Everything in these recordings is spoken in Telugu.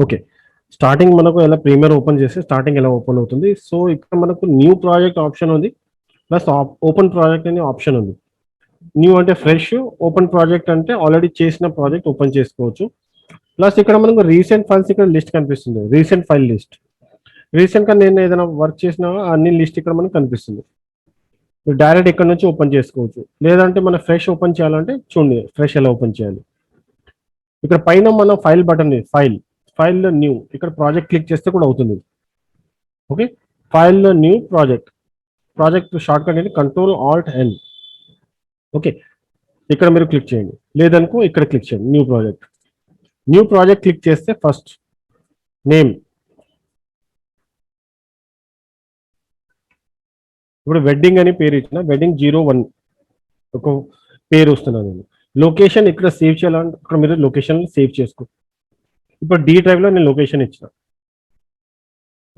ఓకే. స్టార్టింగ్ మనకు ఎలా ప్రీమియర్ ఓపెన్ చేస్తే స్టార్టింగ్ ఎలా ఓపెన్ అవుతుంది. సో ఇక్కడ మనకు న్యూ ప్రాజెక్ట్ ఆప్షన్ ఉంది. ప్లస్ ఓపెన్ ప్రాజెక్ట్ అనే ఆప్షన్ ఉంది. న్యూ అంటే ఫ్రెష్, ఓపెన్ ప్రాజెక్ట్ అంటే ఆల్రెడీ చేసిన ప్రాజెక్ట్ ఓపెన్ చేసుకోవచ్చు. ప్లస్ ఇక్కడ మనకు రీసెంట్ ఫైల్స్ ఇక్కడ లిస్ట్ కనిపిస్తుంది. Recent file list. రీసెంట్ గా నేను ఏదైనా వర్క్ చేసినా అన్ని లిస్ట్ ఇక్కడ మనకు కనిపిస్తుంది. మీరు డైరెక్ట్ ఇక్కడ నుంచి ఓపెన్ చేసుకోవచ్చు. లేదంటే మన ఫ్రెష్ ఓపెన్ చేయాలంటే చూడండి ఫ్రెష్ ఎలా ఓపెన్ చేయాలి. ఇక్కడ పైన మన ఫైల్ బటన్ ఫైల్ న్యూ ఇక్కడ ప్రాజెక్ట్ క్లిక్ చేస్తే కూడా అవుతుంది. Okay, file new project short cut ఏంటి Ctrl+Alt+N. ఓకే, ఇక్కడ మీరు క్లిక్ చేయండి. లేదనుకో ఇక్కడ క్లిక్ చేయండి న్యూ ప్రాజెక్ట్ క్లిక్ చేస్తే ఫస్ట్ నేమ్, ఇప్పుడు వెడ్డింగ్ అని పేరు ఇచ్చిన వెడ్డింగ్ 01 ఒక పేరు వస్తున్నాను నేను. లొకేషన్ ఇక్కడ సేవ్ చేయాలంటే ఇక్కడ మీరు లొకేషన్ సేవ్ చేసుకో. ఇప్పుడు డి డ్రైవ్ లో నేను లొకేషన్ ఇచ్చిన.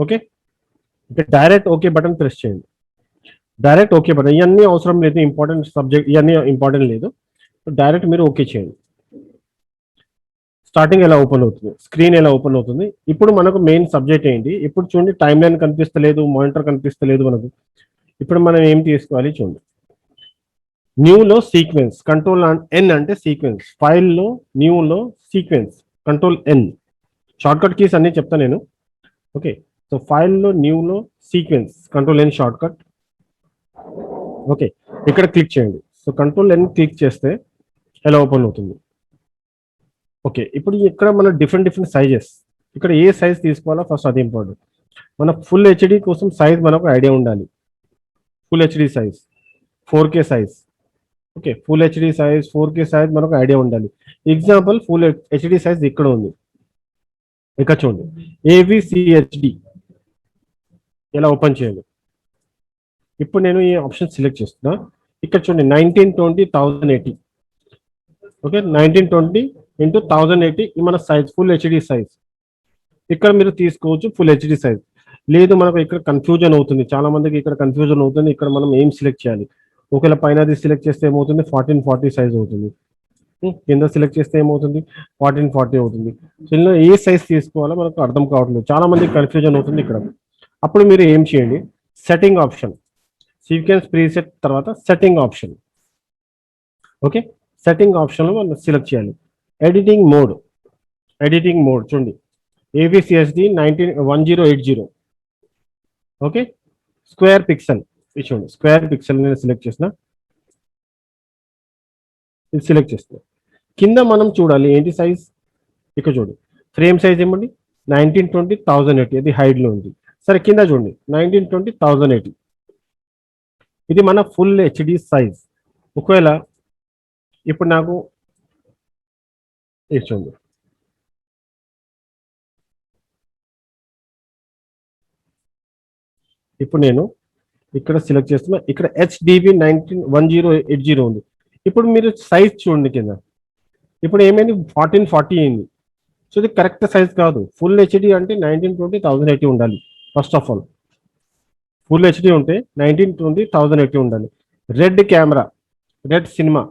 ఓకే, ఇక్కడ డైరెక్ట్ ఓకే బటన్ ప్రెస్ చేయండి. డైరెక్ట్ ఓకే బటన్, ఇవన్నీ అవసరం లేదు, ఇంపార్టెంట్ సబ్జెక్ట్ ఇవన్నీ ఇంపార్టెంట్ లేదు. డైరెక్ట్ మీరు ఓకే చేయండి. స్టార్టింగ్ ఎలా ఓపెన్ అవుతుంది, స్క్రీన్ ఎలా ఓపెన్ అవుతుంది. ఇప్పుడు మనకు మెయిన్ సబ్జెక్ట్ ఏంటి, ఇప్పుడు చూడండి టైమ్ లైన్ కనిపిస్తలేదు, మానిటర్ కనిపిస్తలేదు మనకు. ఇప్పుడు మనం ఏం తీసుకోవాలి చూడండి. న్యూలో సీక్వెన్స్ Ctrl+N అంటే సీక్వెన్స్. ఫైల్లో న్యూలో sequence Ctrl+N. Shortcut keys అన్ని చెప్తాను నేను. ఓకే, సో ఫైల్లో న్యూలో sequence Ctrl+N shortcut. Okay, ఇక్కడ క్లిక్ చేయండి. సో Ctrl+N క్లిక్ చేస్తే ఎలా ఓపెన్ అవుతుంది. ఓకే, ఇప్పుడు ఇక్కడ మన డిఫరెంట్ సైజెస్, ఇక్కడ ఏ సైజ్ తీసుకోవాలో ఫస్ట్ అది ఇంపార్టెంట్. మన ఫుల్ హెచ్డి కోసం సైజ్ మనకు ఐడియా ఉండాలి. Full HD size 4K size. Okay, full HD size 4K size మనకు ఐడియా ఉండాలి. ఎగ్జాంపుల్ ఫుల్ హెచ్డి సైజ్ ఇక్కడ ఉంది. ఇక్కడ చూడండి AVCHD ఎలా ఓపెన్ చేయాలి. ఇప్పుడు నేను ఈ ఆప్షన్ సెలెక్ట్ చేస్తున్నా. ఇక్కడ చూడండి 1920 1080. ఓకే, 1920 × 1080 మన సైజ్ ఫుల్ హెచ్డి సైజ్. ఇక్కడ మీరు తీసుకోవచ్చు ఫుల్ హెచ్డి సైజ్. లేదు మనకు ఇక్కడ కన్ఫ్యూజన్ అవుతుంది, చాలా మందికి ఇక్కడ కన్ఫ్యూజన్ అవుతుంది. ఇక్కడ మనం ఏం సెలెక్ట్ చేయాలి. ఒకవేళ పైన సెలెక్ట్ చేస్తే ఏమవుతుంది 1440 సైజ్ అవుతుంది. కింద సెలెక్ట్ చేస్తే ఏమవుతుంది 1440 అవుతుంది. సో ఇందులో ఏ సైజ్ తీసుకోవాలో మనకు అర్థం కావట్లేదు, చాలా మందికి కన్ఫ్యూజన్ అవుతుంది ఇక్కడ. అప్పుడు మీరు ఏం చేయండి, సెట్టింగ్ ఆప్షన్, సీక్వెన్స్ ప్రీసెట్ తర్వాత సెట్టింగ్ ఆప్షన్. ఓకే, సెట్టింగ్ ఆప్షన్లో మనం సెలెక్ట్ చేయాలి. ఎడిటింగ్ మోడ్ చూడండి AVCHD 1080. ఓకే, స్క్వేర్ పిక్సెల్ చూడండి, స్క్వేర్ పిక్సెల్ నేను సెలెక్ట్ చేసిన. ఇది సెలెక్ట్ చేస్తున్నా. కింద మనం చూడాలి ఏంటి సైజ్. ఇక్కడ చూడండి ఫ్రేమ్ సైజ్ ఏమండి 1920 1080, అది హైడ్ లో ఉంది. సరే కింద చూడండి 1920 1080, ఇది మన ఫుల్ హెచ్డి సైజ్. ఒకవేళ ఇప్పుడు నాకు ఇది చూడండి, ఇప్పుడు నేను ఇక్కడ సెలెక్ట్ చేస్తున్నా. ఇక్కడ HDB 1080 ఉంది. ఇప్పుడు మీరు సైజ్ చూడండి కింద, ఇప్పుడు ఏమైంది 1440 అయింది. సో ఇది కరెక్ట్ సైజ్ కాదు. ఫుల్ హెచ్డి అంటే 1920 1080 ఉండాలి. First of all full HD ఉంటే 1920 1080 ఉండాలి. Red camera, red cinema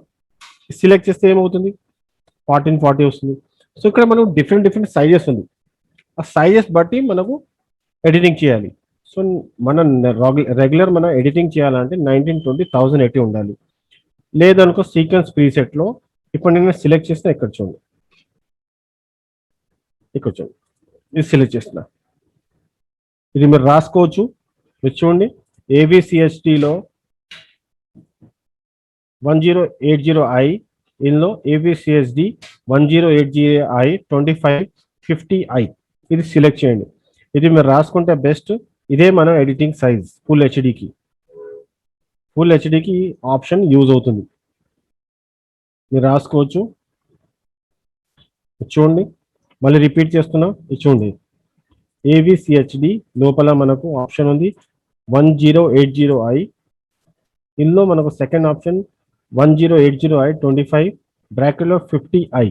select చేస్తే ఏమవుతుంది 1440 వస్తుంది. సో ఇక్కడ మనం డిఫరెంట్ సైజెస్ ఉంది. ఆ సైజెస్ బట్టి మనకు ఎడిటింగ్ చేయాలి. సో మనం రెగ్యులర్ మనం ఎడిటింగ్ చేయాలంటే 1920 1080 ఉండాలి. లేదనుకో సీక్వెన్స్ ప్రీసెట్లో ఇప్పుడు నేను సెలెక్ట్ చేస్తే ఇక్కడ చూడండి, ఇది సెలెక్ట్ చేస్తున్నా. ఇది మీరు రాసుకోవచ్చు. మీరు చూడండి AVCHDలో 1080i, ఇందులో AVCHD 1080i 2550i, ఇది సెలెక్ట్ చేయండి. ఇది మీరు రాసుకుంటే బెస్ట్. ఇదే మనం ఎడిటింగ్ సైజ్ ఫుల్ హెచ్డికి ఆప్షన్ యూజ్ అవుతుంది, మీరు రాసుకోవచ్చు. చూడండి మళ్ళీ రిపీట్ చేస్తున్నా. ఇది చూడండి AVCHD లోపల మనకు ఆప్షన్ ఉంది 1080i, ఇందులో మనకు సెకండ్ ఆప్షన్ 1080i 25 బ్రాకెట్లో 50i.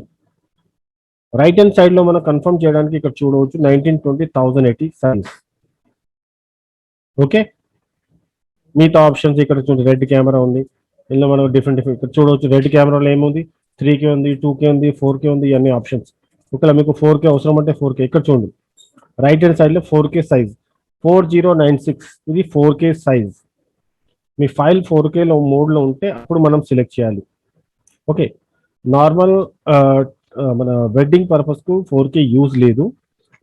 రైట్ హ్యాండ్ సైడ్ లో మనం కన్ఫర్మ్ చేయడానికి ఇక్కడ చూడవచ్చు 1920 1080 సైజ్. ఓకే, మిగతా ఆప్షన్స్ ఇక్కడ చూడండి రెడ్ కెమెరా ఉంది. ఇందులో మనం డిఫరెంట్ ఇక్కడ చూడవచ్చు. రెడ్ కెమెరాలో ఏముంది 3K ఉంది, 2K ఉంది, 4K ఉంది, అన్ని ఆప్షన్స్. ఒకవేళ మీకు 4K అవసరం అంటే 4K ఇక్కడ చూడండి, రైట్ హ్యాండ్ సైడ్ లో 4K సైజ్ 4096, ఇది 4K సైజ్. మీ ఫైల్ 4K మోడ్లో ఉంటే అప్పుడు మనం సెలెక్ట్ చేయాలి. ఓకే, నార్మల్ మన వెడ్డింగ్ పర్పస్కు 4K యూజ్ లేదు.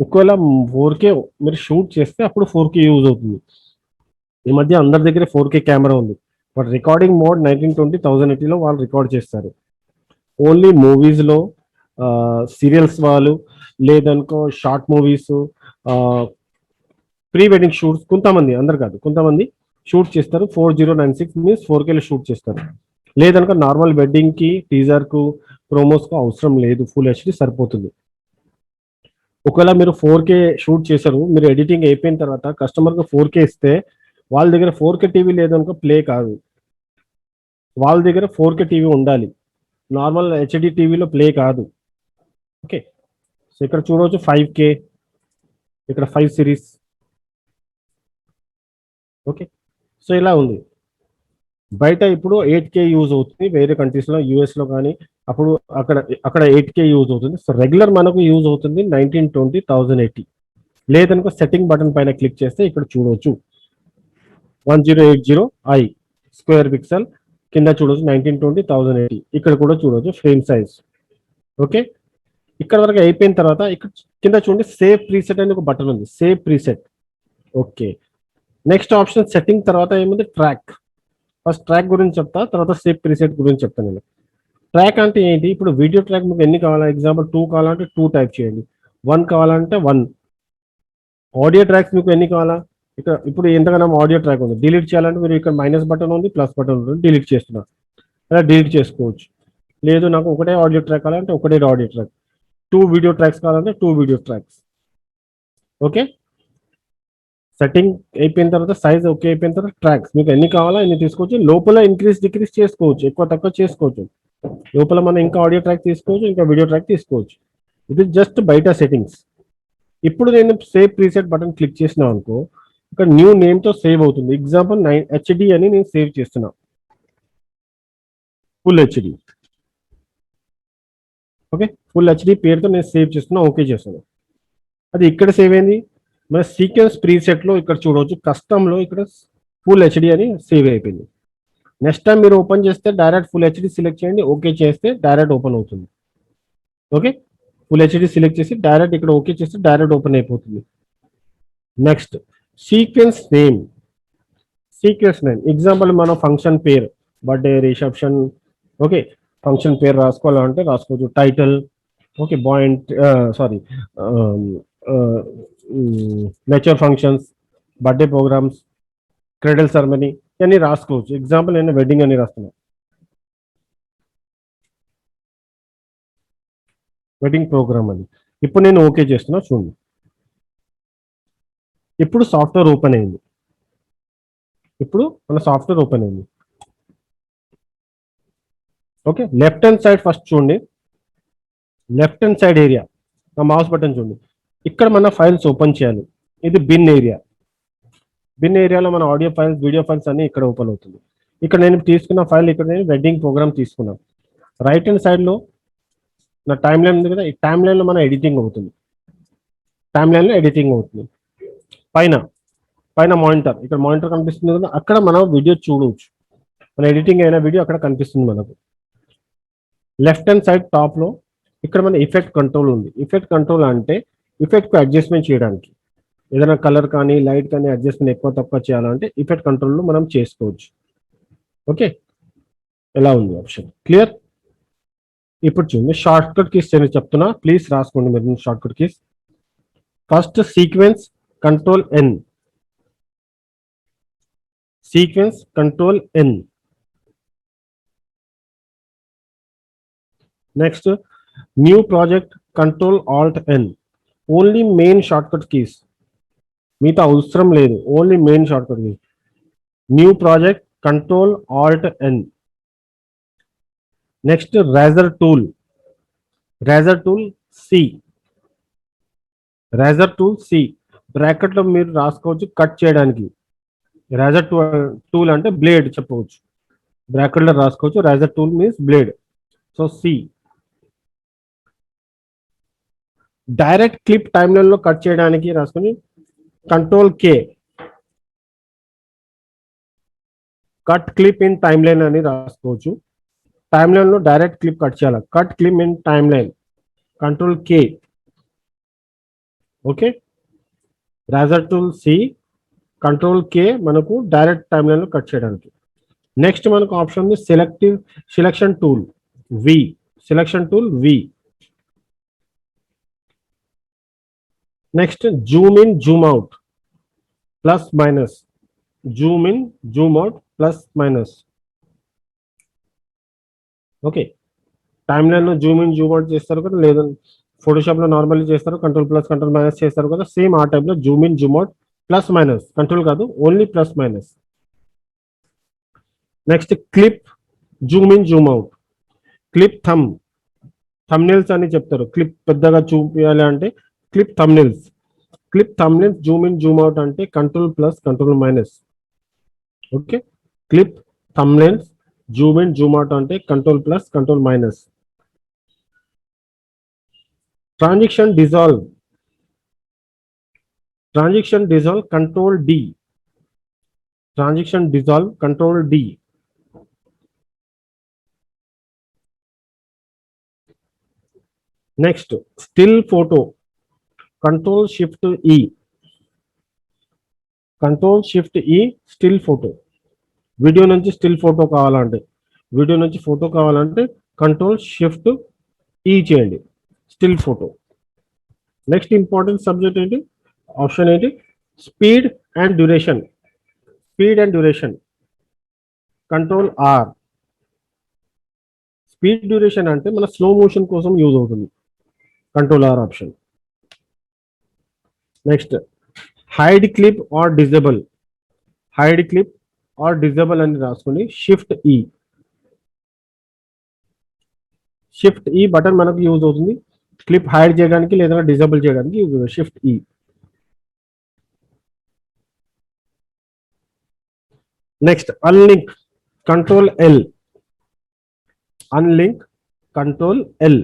ఒకవేళ 4K మీరు షూట్ చేస్తే అప్పుడు 4K యూజ్ అవుతుంది. ఈ మధ్య అందరి దగ్గర 4K కెమెరా ఉంది, బట్ రికార్డింగ్ మోడ్ 1920 1080లో వాళ్ళు రికార్డ్ చేస్తారు. ఓన్లీ మూవీస్లో, సీరియల్స్ వాళ్ళు, లేదనుకో short movies, pre wedding shoots కొంతమంది, అందరు కాదు కొంతమంది షూట్ చేస్తారు. 4096 మీన్స్ 4Kలో షూట్ చేస్తారు. లేదనుకో నార్మల్ వెడ్డింగ్కి, టీజర్కు, ప్రోమోస్కు అవసరం లేదు, ఫుల్ హెచ్డి సరిపోతుంది. ఒకవేళ మీరు 4K షూట్ చేశారు, మీరు ఎడిటింగ్ అయిపోయిన తర్వాత కస్టమర్కి 4K ఇస్తే వాళ్ళ దగ్గర 4K టీవీ లేదనుకో ప్లే కాదు. వాళ్ళ దగ్గర 4K టీవీ ఉండాలి, నార్మల్ హెచ్డి టీవీలో ప్లే కాదు. ఓకే, సో ఇక్కడ చూడవచ్చు 5K, ఇక్కడ 5 సిరీస్. ఓకే, సో ఇలా ఉంది. బయట ఇప్పుడు 8K యూజ్ అవుతుంది వేరే కంట్రీస్లో, యూఎస్లో కానీ, అప్పుడు అక్కడ 8K యూజ్ అవుతుంది. సో రెగ్యులర్ మనకు యూజ్ అవుతుంది 1920 1080. లేదనుకో సెట్టింగ్ బటన్ పైన క్లిక్ చేస్తే ఇక్కడ చూడవచ్చు 1080i స్క్వేర్ పిక్సెల్, కింద చూడవచ్చు 1920 1080. ఇక్కడ కూడా చూడవచ్చు ఫ్రేమ్ సైజ్. ఓకే, ఇక్కడ వరకు అయిపోయిన తర్వాత ఇక్కడ కింద చూడండి సేవ్ ప్రీసెట్ అని ఒక బటన్ ఉంది, save preset. Okay, next option setting తర్వాత ఏముంది, ట్రాక్. ఫస్ట్ ట్రాక్ గురించి చెప్తా, తర్వాత సేవ్ ప్రీసెట్ గురించి చెప్తాను నేను. ట్రాక్ అంటే ఏంటి, ఇప్పుడు వీడియో ట్రాక్ మీకు ఎన్ని కావాలా, ఎగ్జాంపుల్ 2 కావాలంటే 2 టైప్ చేయండి, 1 కావాలంటే 1. ఆడియో ట్రాక్స్ మీకు ఎన్ని కావాలా, ఇక్కడ ఇప్పుడు ఎంతగానో ఆడియో ట్రాక్ ఉంది, డిలీట్ చేయాలంటే మీరు ఇక్కడ మైనస్ బటన్ ఉంది, ప్లస్ బటన్ ఉంది, డిలీట్ చేస్తున్నారు, అలా డిలీట్ చేసుకోవచ్చు. లేదు నాకు ఒకటే ఆడియో ట్రాక్ కావాలంటే ఒకటే ఆడియో ట్రాక్, 2 వీడియో ట్రాక్స్ కావాలంటే 2 వీడియో ట్రాక్స్. ఓకే, సెట్టింగ్ అయిపోయిన తర్వాత సైజ్ ఓకే అయిపోయిన తర్వాత ట్రాక్స్ మీకు ఎన్ని కావాలా ఎన్ని తీసుకోవచ్చు. లోపల ఇంక్రీజ్ డిక్రీజ్ చేసుకోవచ్చు, ఎక్కువ తక్కువ చేసుకోవచ్చు. లోపల మనం ఇంకా ఆడియో ట్రాక్ తీసుకోవచ్చు, ఇంకా వీడియో ట్రాక్ తీసుకోవచ్చు. ఇది జస్ట్ బయట సెట్టింగ్స్. ఇప్పుడు నేను సేవ్ ప్రీసెట్ బటన్ క్లిక్ చేసిన అనుకో, ఇక్కడ న్యూ నేమ్తో సేవ్ అవుతుంది. ఎగ్జాంపుల్ 9HD అని నేను సేవ్ చేస్తున్నా, full HD. Okay, full HD పేరుతో నేను సేవ్ చేస్తున్నా, ఓకే చేస్తాను. అది ఇక్కడ సేవ్ అయింది. మన సీక్వెన్స్ ప్రీసెట్లో ఇక్కడ చూడవచ్చు, కస్టమ్లో ఇక్కడ ఫుల్ హెచ్డి అని సేవ్ అయిపోయింది. నెక్స్ట్ టైం మీరు ఓపెన్ చేస్తే డైరెక్ట్ ఫుల్ హెచ్డి సెలెక్ట్ చేయండి, ఓకే చేస్తే డైరెక్ట్ ఓపెన్ అవుతుంది. ఓకే, ఫుల్ హెచ్డి సెలెక్ట్ చేసి డైరెక్ట్ ఇక్కడ ఓకే చేస్తే డైరెక్ట్ ఓపెన్ అయిపోతుంది. Next sequence name. Sequence name example మన ఫంక్షన్ పేరు, బర్త్డే, రిసెప్షన్. ఓకే, ఫంక్షన్ పేరు రాసుకోవాలంటే రాసుకోవచ్చు, title. Okay, sorry nature functions, birthday programmes, cradle ceremony ఇవన్నీ రాసుకోవచ్చు. ఎగ్జాంపుల్ నేను వెడ్డింగ్ అని రాస్తున్నా, వెడ్డింగ్ ప్రోగ్రామ్ అని. ఇప్పుడు నేను ఓకే చేస్తున్నా, చూడండి ఇప్పుడు సాఫ్ట్వేర్ ఓపెన్ అయింది. ఇప్పుడు మన సాఫ్ట్వేర్ ఓపెన్ అయింది. Okay, left hand side first చూడండి, లెఫ్ట్ హ్యాండ్ సైడ్ ఏరియా నా మౌస్ బటన్ చూడండి, ఇక్కడ మన ఫైల్స్ ఓపెన్ చేయాలి. ఇది బిన్ ఏరియా. బిన్ ఏరియాలో మన ఆడియో ఫైల్స్, వీడియో ఫైల్స్ అన్ని ఇక్కడ ఓపెన్ అవుతుంది. ఇక్కడ నేను తీసుకున్న ఫైల్, ఇక్కడ నేను వెడ్డింగ్ ప్రోగ్రామ్ తీసుకున్నాను. రైట్ హ్యాండ్ సైడ్లో నా టైమ్ లైన్ ఉంది కదా, ఈ టైమ్ లైన్లో మన ఎడిటింగ్ అవుతుంది. టైమ్ లైన్లో ఎడిటింగ్ అవుతుంది. పైన మానిటర్, ఇక్కడ మానిటర్ కనిపిస్తుంది కదా, అక్కడ మనం వీడియో చూడవచ్చు. మన ఎడిటింగ్ అయిన వీడియో అక్కడ కనిపిస్తుంది మనకు. లెఫ్ట్ హ్యాండ్ సైడ్ టాప్లో ఇక్కడ మన ఎఫెక్ట్ కంట్రోల్ ఉంది. ఎఫెక్ట్ కంట్రోల్ అంటే ఎఫెక్ట్కు అడ్జస్ట్మెంట్ చేయడానికి, ఏదైనా కలర్ కానీ లైట్ కానీ అడ్జస్ట్మెంట్ ఎక్కువ తక్కువ చేయాలంటే ఎఫెక్ట్ కంట్రోల్లో మనం చేసుకోవచ్చు. ఓకే, ఎలా ఉంది ఆప్షన్ క్లియర్? ఇప్పుడు చూడండి షార్ట్ కట్ కీస్ చెప్తున్నా, ప్లీజ్ రాసుకోండి మీరు shortcut keys. First sequence control N, sequence control N. Next new project control Alt N. Only main shortcut keys, మిగతా అవసరం లేదు, only main shortcut keys. New project control Alt N. Next razor tool, razor tool C, razor tool C. బ్రాకెట్లో మీరు రాసుకోవచ్చు కట్ చేయడానికి. రేజర్ టూల్ అంటే బ్లేడ్ చెప్పవచ్చు, బ్రాకెట్లో రాసుకోవచ్చు. Razor tool means blade, so C. Direct clip timeline లో కట్ చేయడానికి రాసుకొని control K, cut clip in timeline అని రాసుకోవచ్చు. టైమ్ లైన్ లో డైరెక్ట్ క్లిప్ కట్ చేయాలి, cut clip in timeline, control K. Okay, razor tool C, control K మనకు డైరెక్ట్ టైమ్ లైన్ లో కట్ చేయడానికి. నెక్స్ట్ మనకు ఆప్షన్ ఉంది selection tool V, selection tool V. Next zoom in zoom out plus minus, Zoom in zoom out plus minus. Okay, time line లో జూమ్ ఇన్ జూమ్ అవుట్ చేస్తారు కదా, లేదా ఫోటోషాప్ లో నార్మల్లీ చేస్తారు, కంట్రోల్ ప్లస్ కంట్రోల్ మైనస్ చేస్తారు కదా, సేమ్ ఆ టైప్ లో zoom in zoom out plus minus, control కాదు only plus minus. Next clip zoom in zoom out, clip thumbnails అని చెప్తారు, క్లిప్ పెద్దగా చూపించాలి అంటే clip thumbnails. Clip thumbnails zoom in zoom out అంటే control plus control minus. Okay, clip thumbnails zoom in zoom out అంటే control plus control minus. Transition dissolve control D, transition dissolve control D. Next still photo control shift E, control shift ఈ స్టిల్ ఫోటో. వీడియో నుంచి స్టిల్ ఫోటో కావాలంటే, వీడియో నుంచి ఫోటో కావాలంటే కంట్రోల్ షిఫ్ట్ ఈ చేయండి, still photo. Next important subject ఏంటి, ఆప్షన్ ఏంటి, speed and duration, speed and duration control R. Speed duration అంటే మన స్లో మోషన్ కోసం యూజ్ అవుతుంది, control R option. Next hide clip or disable, hide clip or disable అని రాసుకొని షిఫ్ట్ ఈ, షిఫ్ట్ ఈ బటన్ మనకు యూజ్ అవుతుంది క్లిప్ హైడ్ చేయడానికి లేదా డిజేబుల్ చేయడానికి యూజ్ అవుతుంది, shift E. Next unlink control L, unlink control L,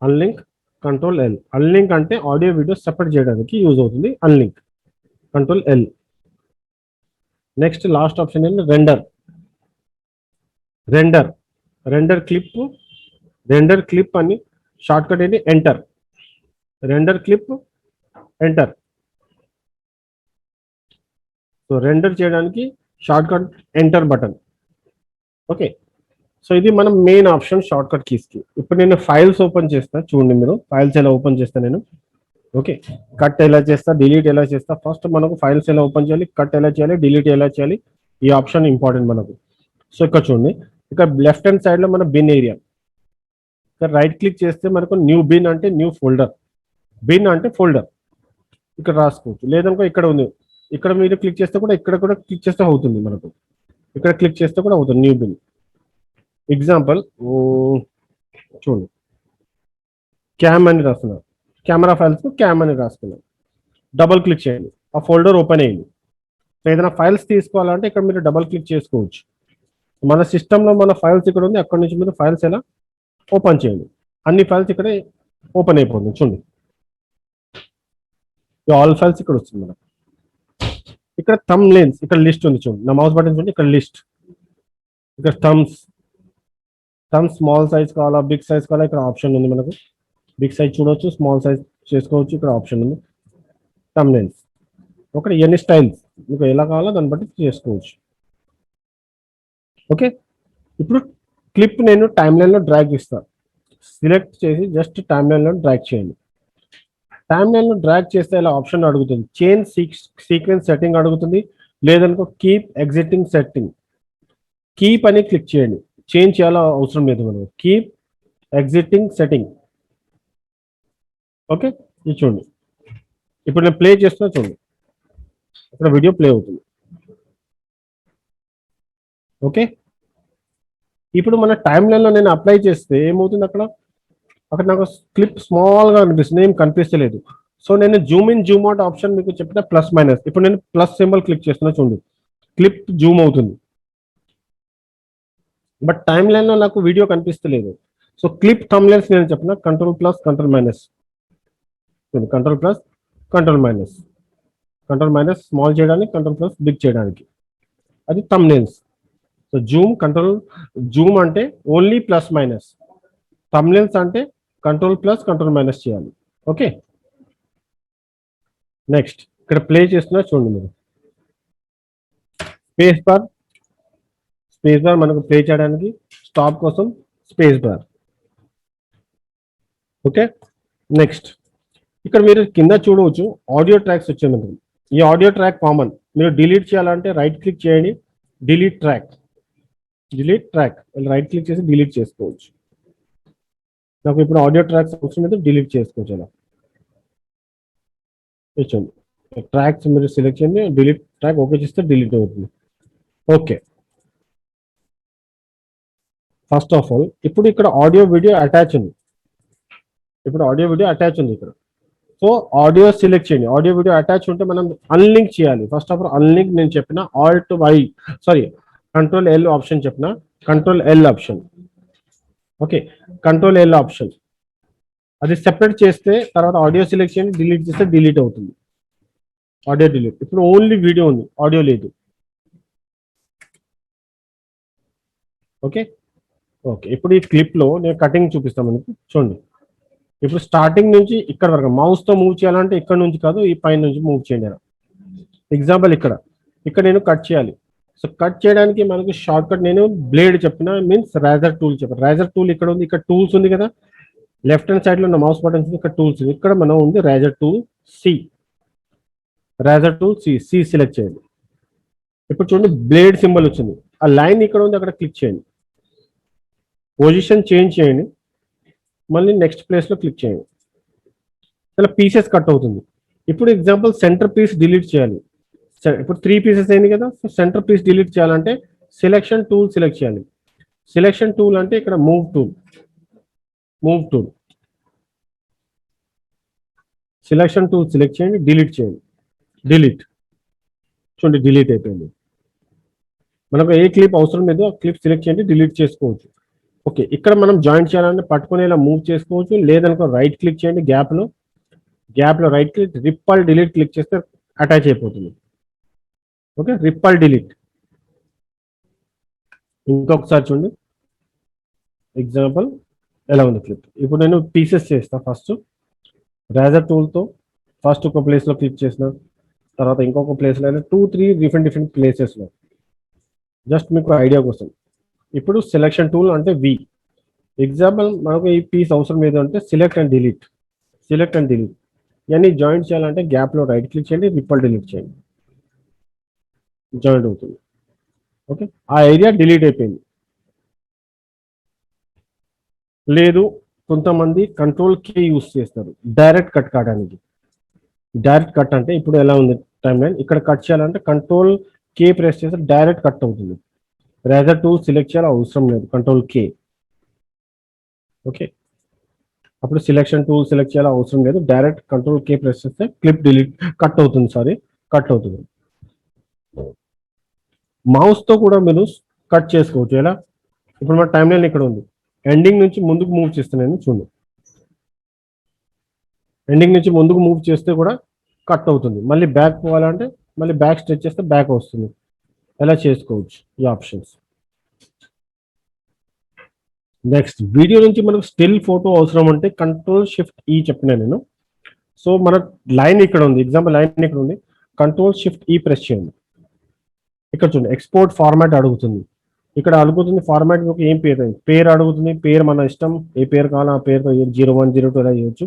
unlink control L. Unlink అంటే ఆడియో వీడియో సెపరేట్ చేయడానికి యూజ్ అవుతుంది, unlink control L. Next last option ఏంటి, రెండర్, రెండర్, రెండర్ క్లిప్ అని షార్ట్ కట్ ఏంటి, enter, render clip enter. So render చేయడానికి shortcut enter button. Okay, so ఇది మనం main option shortcut keys కి. ఇప్పుడు నేను ఫైల్స్ ఓపెన్ చేస్తా, చూడండి మీరు ఫైల్స్ ఎలా ఓపెన్ చేస్తా నేను. ఓకే, కట్ ఎలా చేస్తా, డిలీట్ ఎలా చేస్తా. ఫస్ట్ మనకు ఫైల్స్ ఎలా ఓపెన్ చేయాలి, కట్ ఎలా చేయాలి, డిలీట్ ఎలా చేయాలి, ఈ ఆప్షన్ ఇంపార్టెంట్ మనకు. సో ఇక్కడ చూడండి, ఇక్కడ లెఫ్ట్ హ్యాండ్ సైడ్ లో మన బిన్ ఏరియా, ఇక్కడ రైట్ క్లిక్ చేస్తే మనకు న్యూ బిన్ అంటే న్యూ ఫోల్డర్, బిన్ అంటే ఫోల్డర్ ఇక్కడ రాసుకోవచ్చు. లేదనుకో ఇక్కడ ఉంది, ఇక్కడ మీరు క్లిక్ చేస్తే కూడా, ఇక్కడ కూడా క్లిక్ చేస్తే అవుతుంది మనకు, ఇక్కడ క్లిక్ చేస్తే కూడా అవుతుంది న్యూ బిన్. ఎగ్జాంపుల్ చూడండి, క్యామ్ అని రాస్తున్నారు, కెమెరా ఫైల్స్ క్యామ్ అని రాసుకున్నాం, డబుల్ క్లిక్ చేయండి, ఆ ఫోల్డర్ ఓపెన్ అయ్యింది. సో ఏదైనా ఫైల్స్ తీసుకోవాలంటే ఇక్కడ మీరు డబుల్ క్లిక్ చేసుకోవచ్చు. మన సిస్టంలో మన ఫైల్స్ ఇక్కడ ఉంది, అక్కడ నుంచి మీరు ఫైల్స్ ఎలా ఓపెన్ చేయండి, అన్ని ఫైల్స్ ఇక్కడ ఓపెన్ అయిపోతుంది. చూడండి ఆల్ ఫైల్స్ ఇక్కడ వస్తుంది మనకు. ఇక్కడ థంబ్ లైన్స్, ఇక్కడ లిస్ట్ ఉంది చూడండి, నా మౌస్ బటన్ చూడండి, ఇక్కడ లిస్ట్, ఇక్కడ థమ్స్ స్మాల్ సైజ్ కావాలా బిగ్ సైజ్ కావాలా, ఇక్కడ ఆప్షన్ ఉంది మనకు, బిగ్ సైజ్ చూడవచ్చు, స్మాల్ సైజ్ చేసుకోవచ్చు, ఇక్కడ ఆప్షన్ ఉంది. థంబ్ లైన్స్ ఒకటి, ఎన్ని స్టైల్స్ మీకు ఎలా కావాలో దాన్ని బట్టి చేసుకోవచ్చు. ఓకే, ఇప్పుడు క్లిప్ నేను టైమ్ లైన్ లో డ్రాగ్ ఇస్తాను, సెలెక్ట్ చేసి జస్ట్ టైమ్ లైన్ లో డ్రాగ్ చేయండి. టైమ్ లైన్ లో డ్రాగ్ చేస్తే ఇలా ఆప్షన్ అడుగుతుంది, చేంజ్ సీక్వెన్స్ సెట్టింగ్ అడుగుతుంది, లేదనుకో కీప్ ఎగ్జిటింగ్ సెట్టింగ్, కీప్ అని క్లిక్ చేయండి. చేంజ్ చేయాలో అవసరం లేదు మనం, కీప్ ఎగ్జిటింగ్ సెట్టింగ్. ఓకే, ఇది చూడండి, ఇప్పుడు నేను ప్లే చేస్తున్నా చూడండి, ఇక్కడ వీడియో ప్లే అవుతుంది. ఓకే, ఇప్పుడు మన టైమ్ లైన్ లో నేను అప్లై చేస్తే ఏమవుతుంది, అక్కడ నాకు క్లిప్ స్మాల్ గా అనిపిస్తుంది, ఏం కనిపిస్తలేదు. సో నేను Zoom in zoom out option మీకు చెప్పిన ప్లస్ మైనస్, ఇప్పుడు నేను ప్లస్ సింబల్ క్లిక్ చేస్తున్నా చూడండి, క్లిప్ జూమ్ అవుతుంది, బట్ టైమ్ లైన్ లో నాకు వీడియో కనిపిస్తలేదు. సో క్లిప్ థంబ్నెయిల్స్ నేను చెప్పిన control plus control minus, control plus control minus, control minus small చేయడానికి, కంట్రోల్ ప్లస్ బిగ్ చేయడానికి, అది థంబ్నెయిల్స్. సో జూమ్ అంటే ఓన్లీ ప్లస్ మైనస్, థంబ్నెయిల్స్ అంటే కంట్రోల్ ప్లస్ కంట్రోల్ మైనస్ చేయాలి. ఓకే, నెక్స్ట్ ఇక్కడ ప్లే చేస్తున్నా చూడండి మీరు. స్పేస్ బార్ మనకు ప్లే చేయడానికి, స్టాప్ కోసం స్పేస్ బార్. ఓకే, నెక్స్ట్ ఇక్కడ మీరు కింద చూడవచ్చు ఆడియో ట్రాక్స్ వచ్చాయి మనకి. ఈ ఆడియో ట్రాక్ కామన్, మీరు డిలీట్ చేయాలంటే రైట్ క్లిక్ చేయండి, డిలీట్ ట్రాక్, రైట్ క్లిక్ చేసి డిలీట్ చేసుకోవచ్చు. నాకు ఇప్పుడు ఆడియో ట్రాక్స్ అవసరం అయితే డిలీట్ చేసుకోవచ్చు. అలా ఇచ్చండి ట్రాక్స్ మీరు సెలెక్ట్ చేయండి, డిలీట్ ట్రాక్ ఓకే చేస్తే డిలీట్ అవుతుంది. ఓకే, ఫస్ట్ ఆఫ్ ఆల్ ఇప్పుడు ఇక్కడ ఆడియో వీడియో అటాచ్ ఉంది, ఇక్కడ. సో ఆడియో సెలెక్ట్ చేయండి, ఆడియో వీడియో అటాచ్ ఉంటే మనం అన్లింక్ చేయాలి. ఫస్ట్ ఆఫ్ ఆల్ అన్లింక్ నేను చెప్పిన కంట్రోల్ ఎల్ ఆప్షన్ చెప్పిన, control L option. Okay, control L option అది సెపరేట్ చేస్తే తర్వాత ఆడియో సెలెక్ట్ చేయండి, డిలీట్ చేస్తే డిలీట్ అవుతుంది. Audio delete. ఇప్పుడు ఓన్లీ వీడియో ఉంది, ఆడియో లేదు. ఓకే, ఇప్పుడు ఈ క్లిప్ లో నేను కటింగ్ చూపిస్తాను మనకి, చూడండి. ఇప్పుడు స్టార్టింగ్ నుంచి ఇక్కడ వరకు మౌస్ తో మూవ్ చేయాలంటే ఇక్కడ నుంచి కాదు, ఈ పైన నుంచి మూవ్ చేయండి. ఎగ్జాంపుల్ ఇక్కడ నేను కట్ చేయాలి. సో కట్ చేయడానికి మనకు షార్ట్ కట్ నేను బ్లేడ్ చెప్పిన, మీన్స్ రేజర్ టూల్ చెప్పిన. రేజర్ టూల్ ఇక్కడ ఉంది, ఇక్కడ టూల్స్ ఉంది కదా, లెఫ్ట్ హ్యాండ్ సైడ్ లో ఉన్న మౌస్ బటన్స్ ఉంది, ఇక్కడ టూల్స్ ఉంది. ఇక్కడ మనం ఉంది రేజర్ టూల్ సి సెలెక్ట్ చేయండి. ఇప్పుడు చూడండి బ్లేడ్ సింబల్ వచ్చింది, ఆ లైన్ ఇక్కడ ఉంది, అక్కడ క్లిక్ చేయండి, పొజిషన్ చేంజ్ చేయండి, మళ్ళీ నెక్స్ట్ ప్లేస్ లో క్లిక్ చేయండి. ఇలా పీసెస్ కట్ అవుతుంది. ఇప్పుడు ఎగ్జాంపుల్ సెంటర్ పీస్ డిలీట్ చేయాలి. ఇప్పుడు 3 పీసెస్ అయింది కదా, సో సెంటర్ పీస్ డిలీట్ చేయాలంటే సెలెక్షన్ టూల్ సెలెక్ట్ చేయాలి. సెలెక్షన్ టూల్ అంటే ఇక్కడ move tool, selection tool select చేయండి, డిలీట్ చేయండి, చూడండి డిలీట్ అయిపోయింది. మనకు ఏ క్లిప్ అవసరం లేదో ఆ క్లిప్ సెలెక్ట్ చేయండి, డిలీట్ చేసుకోవచ్చు. ఓకే, ఇక్కడ మనం జాయింట్ చేయాలంటే పట్టుకుని ఇలా మూవ్ చేసుకోవచ్చు, లేదనుకో రైట్ క్లిక్ చేయండి, గ్యాప్ లో right click, ripple delete click చేస్తే అటాచ్ అయిపోతుంది. Okay, ripple delete. ఇంకొకసారి చూడండి ఎగ్జాంపుల్ ఎలా ఉంది క్లిప్. ఇప్పుడు నేను పీసెస్ చేస్తా. ఫస్ట్ రేజర్ టూల్తో ఫస్ట్ ఒక ప్లేస్లో క్లిక్ చేసిన, తర్వాత ఇంకొక ప్లేస్లో, 2-3 డిఫరెంట్ ప్లేసెస్లో, జస్ట్ మీకు ఐడియా కోసం. ఇప్పుడు సెలెక్షన్ టూల్ అంటే వి. ఎగ్జాంపుల్ మనకు ఈ పీస్ అవసరం లేదు అంటే సెలెక్ట్ అండ్ డిలీట్. ఇవన్నీ జాయింట్ చేయాలంటే గ్యాప్లో రైట్ క్లిక్ చేయండి, రిప్పల్ డిలీట్ చేయండి, జాయింట్ అవుతుంది. ఓకే, ఆ ఏరియా డిలీట్ అయిపోయింది. లేదు కొంతమంది కంట్రోల్ కే యూస్ చేస్తారు డైరెక్ట్ కట్ కావడానికి. డైరెక్ట్ కట్ అంటే ఇప్పుడు ఎలా ఉంది టైం లైన్, ఇక్కడ కట్ చేయాలంటే కంట్రోల్ కే ప్రెస్ చేస్తే డైరెక్ట్ కట్ అవుతుంది. రేజర్ టూల్ సెలెక్ట్ చేయాలి అవసరం లేదు, కంట్రోల్ కే. ఓకే, అప్పుడు సెలెక్షన్ టూల్ సెలెక్ట్ చేయాలి అవసరం లేదు, డైరెక్ట్ కంట్రోల్ కే ప్రెస్ చేస్తే క్లిప్ డిలీట్ కట్ అవుతుంది. మౌస్ తో కూడా మీరు కట్ చేసుకోవచ్చు. ఎలా, ఇప్పుడు మన టైం లైన్ ఇక్కడ ఉంది, ఎండింగ్ నుంచి ముందుకు మూవ్ చేస్తున్నాను చూడండి. ఎండింగ్ నుంచి ముందుకు మూవ్ చేస్తే కూడా కట్ అవుతుంది. మళ్ళీ బ్యాక్ పోవాలంటే మళ్ళీ బ్యాక్ స్ట్రెచ్ చేస్తే బ్యాక్ వస్తుంది. ఎలా చేసుకోవచ్చు ఈ ఆప్షన్స్. నెక్స్ట్ వీడియో నుంచి మనకు స్టిల్ ఫోటో అవసరం అంటే కంట్రోల్ షిఫ్ట్ ఈ చెప్పిన నేను. సో మన లైన్ ఇక్కడ ఉంది, ఎగ్జాంపుల్ లైన్ ఇక్కడ ఉంది, కంట్రోల్ షిఫ్ట్ ఈ ప్రెస్ చేయండి. ఇక్కడ చూడండి ఎక్స్పోర్ట్ ఫార్మాట్ అడుగుతుంది. ఇక్కడ అడుగుతుంది ఫార్మాట్ ఏం పేరు అడుగుతుంది. పేరు మన ఇష్టం, ఏ పేరు కావాలో ఆ పేరుతో 01, 02 అలా చేయొచ్చు.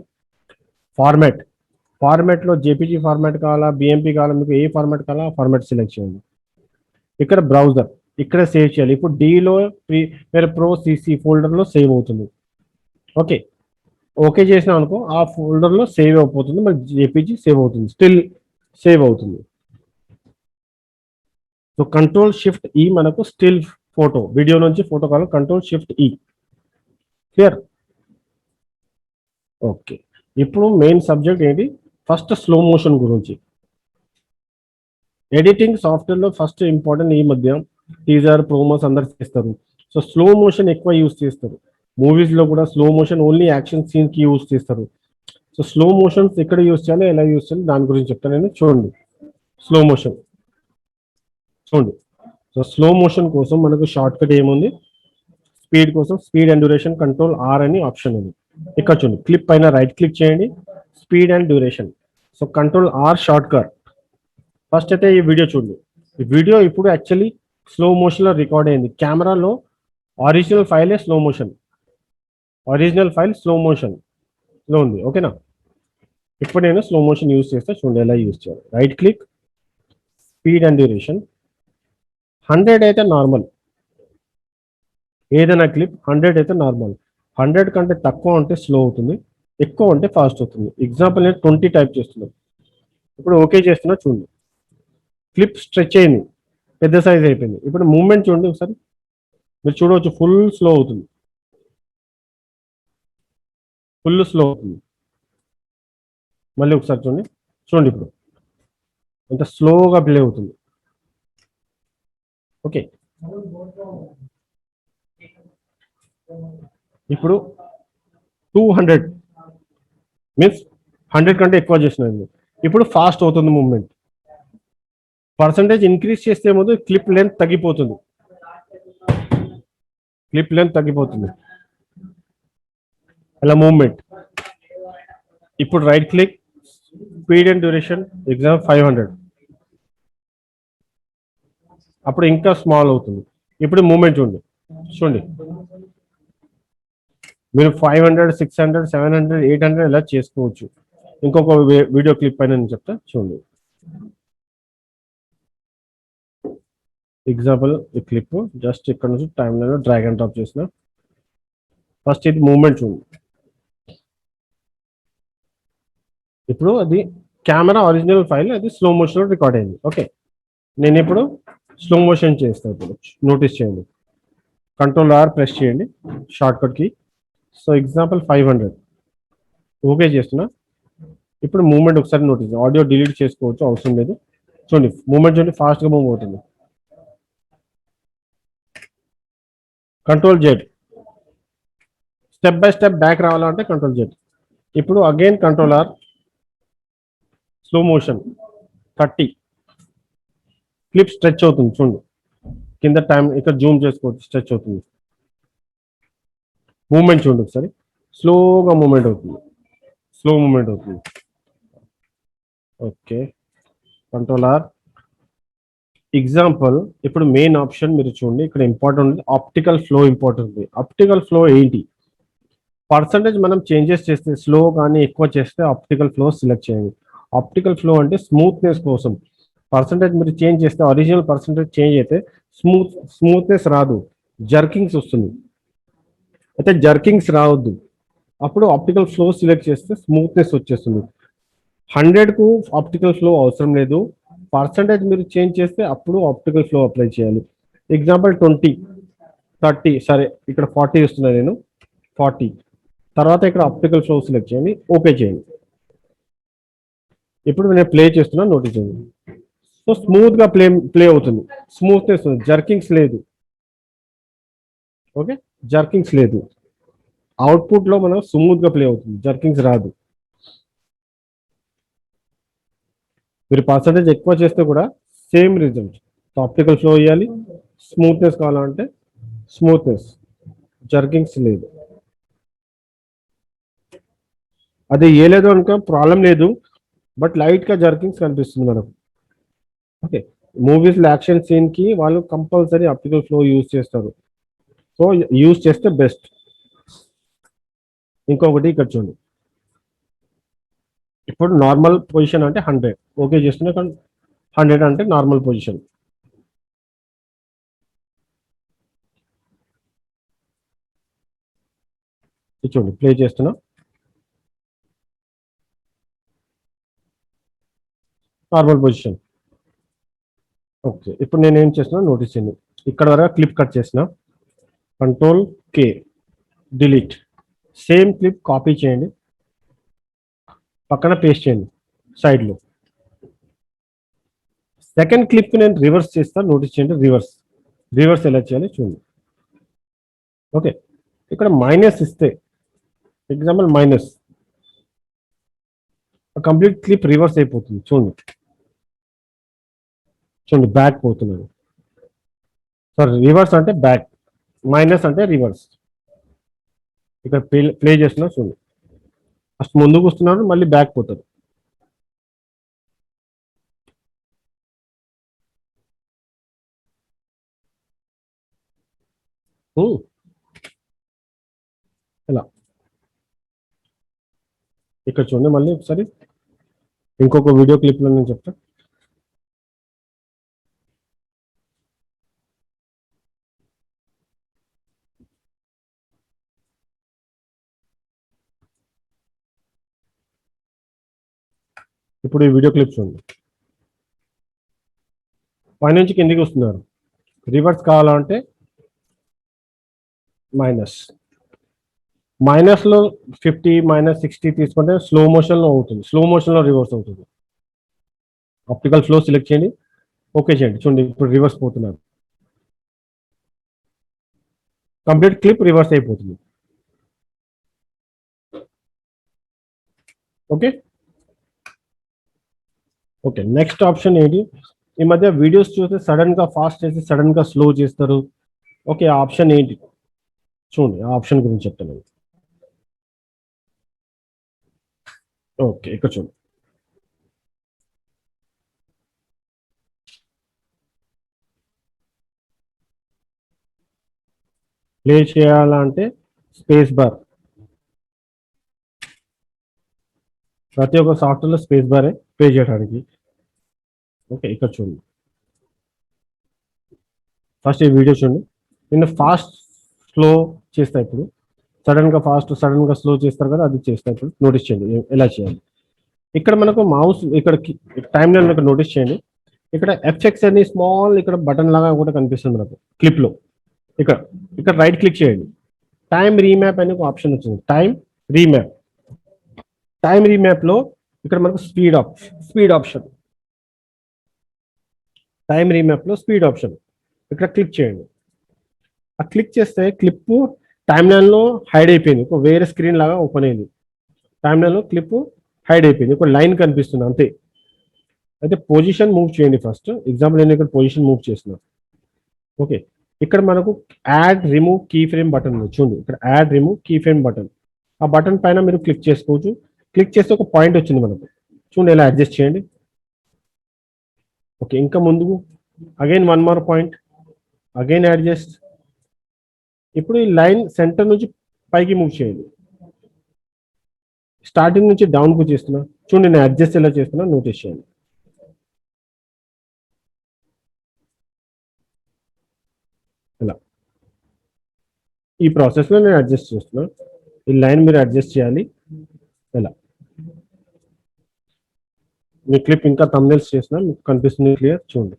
ఫార్మాట్లో జేపీజీ ఫార్మాట్ కావాలా, బిఎంపీ కావాలా, మీకు ఏ ఫార్మాట్ కావాలా ఆ ఫార్మాట్ సెలెక్ట్ చేయండి. ఇక్కడ బ్రౌజర్ ఇక్కడ సేవ్ చేయాలి. ఇప్పుడు డీలో వేరే ప్రో సిసి ఫోల్డర్లో సేవ్ అవుతుంది. ఓకే చేసినా అనుకో ఆ ఫోల్డర్లో సేవ్ అయిపోతుంది, మరి జేపీజీ సేవ్ అవుతుంది, స్టిల్ సేవ్ అవుతుంది. సో కంట్రోల్ షిఫ్ట్ ఈ మనకు స్టిల్ ఫోటో, వీడియో నుంచి ఫోటో కావాలి, కంట్రోల్ షిఫ్ట్ ఈ. క్లియర్? ఓకే, ఇప్పుడు మెయిన్ సబ్జెక్ట్ ఏంటి, ఫస్ట్ స్లో మోషన్ గురించి. ఎడిటింగ్ సాఫ్ట్వేర్లో ఫస్ట్ ఇంపార్టెంట్ ఈ మధ్య టీజర్ ప్రోమోస్ అందరు చేస్తారు. సో స్లో మోషన్ ఎక్కువ యూజ్ చేస్తారు. మూవీస్ లో కూడా slow motion only action scene కి యూజ్ చేస్తారు. సో స్లో మోషన్స్ ఎక్కడ యూజ్ చేయాలి, ఎలా యూజ్ చేయాలి దాని గురించి చెప్తాను నేను. చూడండి స్లో మోషన్, చూడండి. సో స్లో మోషన్ కోసం మనకు షార్ట్ కట్ ఏముంది, స్పీడ్ కోసం speed and duration control R అని ఆప్షన్ ఉంది. ఇక్కడ చూడండి క్లిప్ పైన రైట్ క్లిక్ చేయండి, speed and duration. So control R shortcut. First అయితే ఈ వీడియో చూడండి. ఈ వీడియో ఇప్పుడు యాక్చువల్లీ స్లో మోషన్ లో రికార్డ్ అయింది. కెమెరాలో original ఫైలే slow motion, original file slow motion లో ఉంది. ఓకేనా? ఇప్పుడు నేను స్లో మోషన్ యూజ్ చేస్తే చూడండి ఎలా యూజ్ చేయాలి. Right click, speed and duration 100 అయితే నార్మల్, ఏదైనా క్లిప్ 100 అయితే నార్మల్. 100 కంటే తక్కువ ఉంటే స్లో అవుతుంది, ఎక్కువ ఉంటే ఫాస్ట్ అవుతుంది. ఎగ్జాంపుల్ నేను 20 టైప్ చేస్తున్నాను. ఇప్పుడు ఓకే చేస్తున్నా చూడండి. క్లిప్ స్ట్రెచ్ అయింది, పెద్ద సైజ్ అయిపోయింది. ఇప్పుడు మూమెంట్ చూడండి ఒకసారి, మీరు చూడవచ్చు ఫుల్ స్లో అవుతుంది, ఫుల్ స్లో అవుతుంది. మళ్ళీ ఒకసారి చూడండి, చూడండి ఇప్పుడు ఎంత స్లోగా ప్లే అవుతుంది. ఓకే, ఇప్పుడు 200 మీన్స్ 100 కంటే ఎక్కువ చేసినది. ఇప్పుడు ఫాస్ట్ అవుతుంది మూమెంట్. పర్సంటేజ్ ఇంక్రీజ్ చేస్తే ముందు క్లిప్ లెంత్ తగ్గిపోతుంది, క్లిప్ లెంత్ తగ్గిపోతుంది అలా మూమెంట్. ఇప్పుడు right click, speed and duration exam 500, అప్పుడు ఇంకా స్మాల్ అవుతుంది. ఇప్పుడు మూమెంట్ చూడండి, చూడండి మీరు 500, 600, 700, 800 ఇలా చేసుకోవచ్చు. ఇంకొక వీడియో క్లిప్ పైన నేను చెప్తా చూడండి. ఎగ్జాంపుల్ ఈ క్లిప్ జస్ట్ ఇక్కడ నుంచి time line drag and drop చేసిన. ఫస్ట్ ఇది మూమెంట్ చూడండి. ఇప్పుడు అది కెమెరా ఒరిజినల్ ఫైల్, అది స్లో మోషన్ లో రికార్డ్ అయింది. ఓకే, నేను ఇప్పుడు స్లో మోషన్ చేస్తాను. ఇప్పుడు నోటీస్ చేయండి, కంట్రోల్ ఆర్ ప్రెస్ చేయండి షార్ట్ కట్ కి. సో ఎగ్జాంపుల్ 500 ఓకే చేస్తున్నా. ఇప్పుడు మూమెంట్ ఒకసారి నోటీస్, ఆడియో డిలీట్ చేసుకోవచ్చు, అవసరం లేదు. చూడండి మూమెంట్ చూడండి, ఫాస్ట్ గా మూవ్ అవుతుంది. Control Z, step by step back రావాలంటే కంట్రోల్ జెడ్. ఇప్పుడు again control R, slow motion 30, clip stretch అవుతుంది చూడండి. కింద టైం ఇక్కడ జూమ్ చేసుకోవచ్చు, స్ట్రెచ్ అవుతుంది. మూమెంట్ చూడండి ఒకసారి, స్లోగా మూమెంట్ అవుతుంది, స్లో మూమెంట్ అవుతుంది. Okay, control R. ఎగ్జాంపుల్ ఇప్పుడు మెయిన్ ఆప్షన్ మీరు చూడండి, ఇక్కడ ఇంపార్టెంట్ ఆప్టికల్ ఫ్లో ఇంపార్టెంట్ ఉంది. ఆప్టికల్ ఫ్లో ఏంటి? పర్సంటేజ్ మనం చేంజెస్ చేస్తే, స్లో కానీ ఎక్కువ చేస్తే ఆప్టికల్ ఫ్లో సెలెక్ట్ చేయండి. ఆప్టికల్ ఫ్లో అంటే స్మూత్నెస్ కోసం. పర్సంటేజ్ మీరు చేంజ్ చేస్తే, ఒరిజినల్ పర్సంటేజ్ చేంజ్ అయితే స్మూత్నెస్ రాదు, జర్కింగ్స్ వస్తుంది. అయితే జర్కింగ్స్ రావద్దు, అప్పుడు ఆప్టికల్ ఫ్లో సెలెక్ట్ చేస్తే స్మూత్నెస్ వచ్చేస్తుంది. 100కు ఆప్టికల్ ఫ్లో అవసరం లేదు, పర్సంటేజ్ మీరు చేంజ్ చేస్తే అప్పుడు ఆప్టికల్ ఫ్లో అప్లై చేయాలి. ఎగ్జాంపుల్ 20, 30, సరే ఇక్కడ 40 ఇస్తున్నా నేను, 40 తర్వాత ఇక్కడ ఆప్టికల్ ఫ్లో సెలెక్ట్ చేయండి, ఓకే చేయండి. ఇప్పుడు నేను ప్లే చేస్తున్నా, నోటీస్ చేయండి. సో స్మూత్ గా ప్లే అవుతుంది, స్మూత్నెస్ ఉంది, జర్కింగ్స్ లేదు. ఓకే, జర్కింగ్స్ లేదు. అవుట్పుట్ లో మనం స్మూత్ గా ప్లే అవుతుంది, జర్కింగ్స్ రాదు. మీరు పర్సంటేజ్ ఎక్కువ చేస్తే కూడా సేమ్ రిజల్ట్. ఆప్టికల్ ఫ్లో ఇవ్వాలి, స్మూత్నెస్ కావాలంటే స్మూత్నెస్, జర్కింగ్స్ లేదు. అది ఏ లేదు అనుకో ప్రాబ్లం లేదు, బట్ లైట్ గా జర్కింగ్స్ కనిపిస్తుంది మనకు. ఓకే, మూవీస్ లో యాక్షన్ సీన్ కి వాళ్ళు కంపల్సరీ ఆప్టికల్ ఫ్లో యూజ్ చేస్తారు, సో యూజ్ చేస్తే బెస్ట్. ఇంకొకటి ఇక్కడ చూడండి, ఇప్పుడు నార్మల్ పొజిషన్ అంటే 100 ఓకే చేస్తున్నా, 100 అంటే నార్మల్ పొజిషన్. చూడండి ప్లే చేస్తున్నా, నార్మల్ పొజిషన్. ఓకే, ఇప్పుడు నేను ఏం చేస్తున్నా నోటీస్ చేయండి, ఇక్కడ వరకు క్లిప్ కట్ చేసిన, కంట్రోల్ కే డిలీట్. సేమ్ క్లిప్ కాపీ చేయండి, పక్కన పేస్ట్ చేయండి సైడ్లో. సెకండ్ క్లిప్ నేను రివర్స్ చేస్తాను, నోటీస్ చేయండి రివర్స్. రివర్స్ ఎలా చేయాలి చూడండి. ఓకే, ఇక్కడ మైనస్ ఇస్తే example minus, complete clip reverse అయిపోతుంది. చూడండి చూడండి బ్యాక్ పోతున్నాను. సారీ, రివర్స్ అంటే బ్యాక్, మైనస్ అంటే రివర్స్. ఇక్కడ ప్లే చేస్తున్నా చూడండి, ఫస్ట్ ముందుకు వస్తున్నాడు మళ్ళీ బ్యాక్ పోతాడు. ఇలా ఇక్కడ చూడండి మళ్ళీ ఒకసారి ఇంకొక వీడియో క్లిప్లో నేను చెప్తా. ఇప్పుడు ఈ వీడియో క్లిప్ చూడండి, పైనుంచి కిందికి వస్తున్నారు. రివర్స్ కావాలంటే మైనస్, మైనస్లో 50 -60 తీసుకుంటే స్లో మోషన్లో అవుతుంది, స్లో మోషన్లో రివర్స్ అవుతుంది. ఆప్టికల్ ఫ్లో సెలెక్ట్ చేయండి, ఓకే చేయండి. చూడండి ఇప్పుడు రివర్స్ పోతున్నారు, కంప్లీట్ క్లిప్ రివర్స్ అయిపోతుంది. ఓకే ఓకే, నెక్స్ట్ ఆప్షన్ ఏంటి? ఈ మధ్య వీడియోస్ చూస్తే సడన్ గా ఫాస్ట్ చేసి సడన్ గా స్లో చేస్తారు. ఓకే, ఆ ఆప్షన్ ఏంటి చూడండి, ఆ ఆప్షన్ గురించి చెప్తాను. ఓకే, ఇక్కడ చూడండి, ప్లే చేయాలంటే స్పేస్ బార్. ప్రతి ఒక్క సాఫ్ట్వేర్లో స్పేస్ బారే ప్లే చేయడానికి. ఓకే, ఇక్కడ చూడండి, ఫస్ట్ ఈ వీడియో చూడండి. నేను ఫాస్ట్ స్లో చేస్తా, ఇప్పుడు సడన్ గా ఫాస్ట్ సడన్ గా స్లో చేస్తారు కదా, అది చేస్తా. ఇప్పుడు నోటీస్ చేయండి ఎలా చేయాలి. ఇక్కడ మనకు మౌస్ ఇక్కడ టైం లైన్ ఇక్కడ నోటీస్ చేయండి. ఇక్కడ ఎఫెక్ట్స్ అని స్మాల్ ఇక్కడ బటన్ లాగా కూడా కనిపిస్తుంది మనకు క్లిప్ లో. ఇక్కడ ఇక్కడ రైట్ క్లిక్ చేయండి, టైం రీమ్యాప్ అనే ఒక ఆప్షన్ వచ్చింది. రీమ్యాప్ టైం రీమ్యాప్ లో ఇక్కడ మనకు స్పీడ్ ఆప్షన్, టైం రీమ్యాప్ లో స్పీడ్ ఆప్షన్ ఇక్కడ క్లిక్ చేయండి. ఆ క్లిక్ చేస్తే క్లిప్ టైమ్ లైన్ లో హైడ్ అయిపోయింది, ఒక వేరే స్క్రీన్ లాగా ఓపెన్ అయింది. టైమ్ లైన్ లో క్లిప్ హైడ్ అయిపోయింది, ఒక లైన్ కనిపిస్తుంది అంతే. అయితే పొజిషన్ మూవ్ చేయండి ఫస్ట్. ఎగ్జాంపుల్ నేను ఇక్కడ పొజిషన్ మూవ్ చేస్తున్నా. ఓకే, ఇక్కడ మనకు add remove keyframe button ఉంది చూడండి. ఇక్కడ add remove keyframe button, ఆ బటన్ పైన మీరు క్లిక్ చేసుకోవచ్చు. క్లిక్ చేస్తే ఒక పాయింట్ వచ్చింది మనకు, చూడండి ఎలా అడ్జస్ట్ చేయండి. ఓకే, ఇంకా ముందుకు again one more point, again adjust. ఇప్పుడు ఈ లైన్ సెంటర్ నుంచి పైకి మూవ్ చేయండి. స్టార్టింగ్ నుంచి డౌన్ కు చేస్తున్నా చూడండి, నేను అడ్జస్ట్ ఎలా చేస్తున్నా నోటీస్ చేయండి. ఇలా ఈ ప్రాసెస్ లో నేను అడ్జస్ట్ చేస్తున్నా. ఈ లైన్ మీరు అడ్జస్ట్ చేయాలి. ఇలా మీ క్లిప్ ఇంకా థంబ్నెయిల్స్ చేస్తున్నా, మీకు కనిపిస్తుంది క్లియర్ చూడండి.